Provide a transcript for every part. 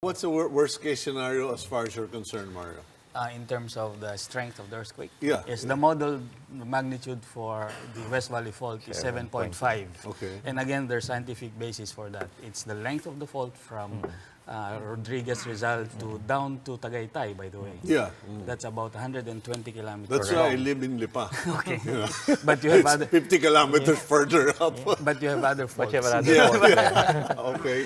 What's the worst case scenario as far as you're concerned, Mario? In terms of the strength of the earthquake, Yeah. is the model magnitude for the West Valley Fault is 7.5. Okay. And again, there's scientific basis for that. It's the length of the fault from Rodriguez Rizal to down to Tagaytay, by the way. Yeah. That's about 120 kilometers. That's why I live in Lipa. Okay. You know? But you have It's other 50 kilometers further up. but you have other faults. But you have another Yeah, fault. yeah. Okay.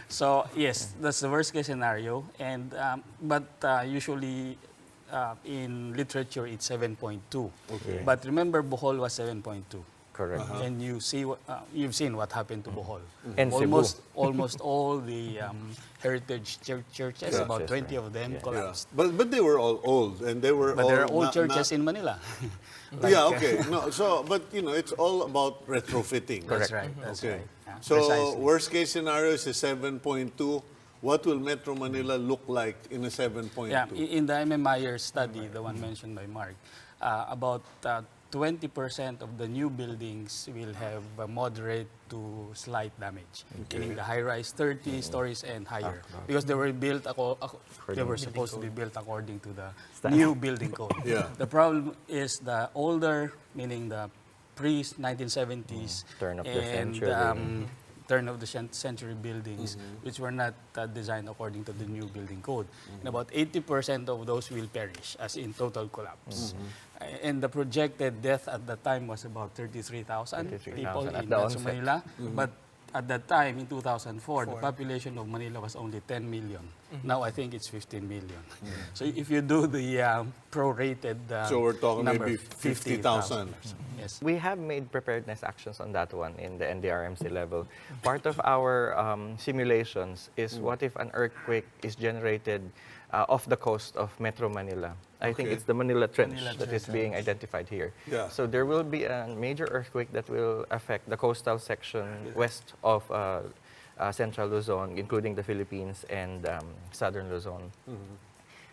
So yes, that's the worst case scenario. And but usually in literature it's 7.2. Okay. But remember, Bohol was 7.2. Correct. And you see, you've seen what happened to Bohol. And Almost all the heritage churches, about 20 of them Yeah. collapsed. But they were all old, and they were But all there are old not- churches in Manila. yeah, okay. No, so but you know, it's all about retrofitting. That's right. That's Okay. right. Yeah, So precisely. worst case scenario is a 7.2. What will Metro Manila look like in a 7.2? Yeah, in the MMIR study, the one mentioned by Mark, about 20% of the new buildings will have moderate to slight damage, meaning the high-rise 30 stories and higher, because they were built they were supposed to be built according to the new building code. Yeah. The problem is the older, meaning the pre-1970s Turn of the and century. turn of the century buildings, which were not designed according to the new building code. And about 80% of those will perish, as in total collapse. And the projected death at the time was about 33,000 people 33,000 at in the Metro onset. Manila. But at that time, in 2004, the population of Manila was only 10 million. Now I think it's 15 million. So if you do the prorated So we're talking number, maybe 50,000. Yes. We have made preparedness actions on that one in the NDRRMC level. Part of our simulations is what if an earthquake is generated off the coast of Metro Manila. I think Okay. it's the Manila Trench Manila that is being identified here. Yeah. So there will be a major earthquake that will affect the coastal section west of Central Luzon, including the Philippines and Southern Luzon.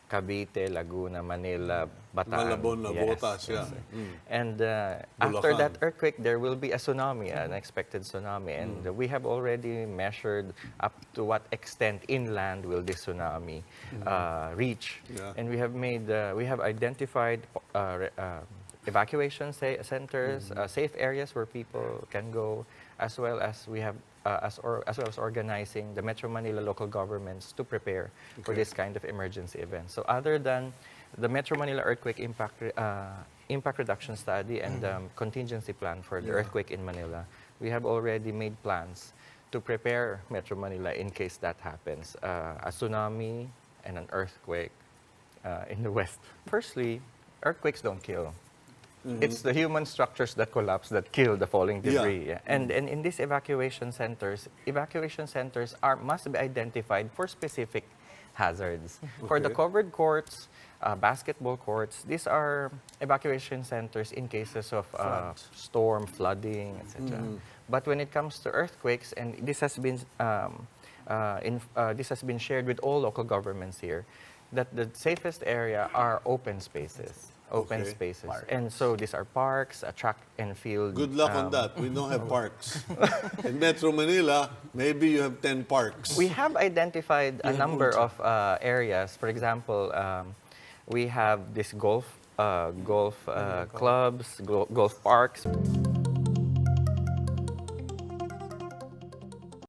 Cavite, Laguna, Manila, Bataan. Malabon, Navotas, yeah. And after Bulacan. that earthquake, there will be a tsunami, an expected tsunami. And we have already measured up to what extent inland will this tsunami reach. Yeah. And we have identified evacuation centers, safe areas where people can go, as well as we have as well as organizing the Metro Manila local governments to prepare for this kind of emergency event. So other than the Metro Manila earthquake impact reduction study and contingency plan for the earthquake in Manila, we have already made plans to prepare Metro Manila in case that happens, a tsunami and an earthquake in the west. Firstly, earthquakes don't kill. It's the human structures that collapse that kill the falling debris. Yeah. And in these evacuation centers must be identified for specific hazards. For the covered courts, basketball courts, these are evacuation centers in cases of storm, flooding, etc. But when it comes to earthquakes, and this has been shared with all local governments here, that the safest area are open spaces. Open spaces. And so these are parks, a track and field. Good luck on that. We don't have parks. In Metro Manila, maybe you have 10 parks. We have identified a number of areas. For example, we have this golf clubs, golf parks.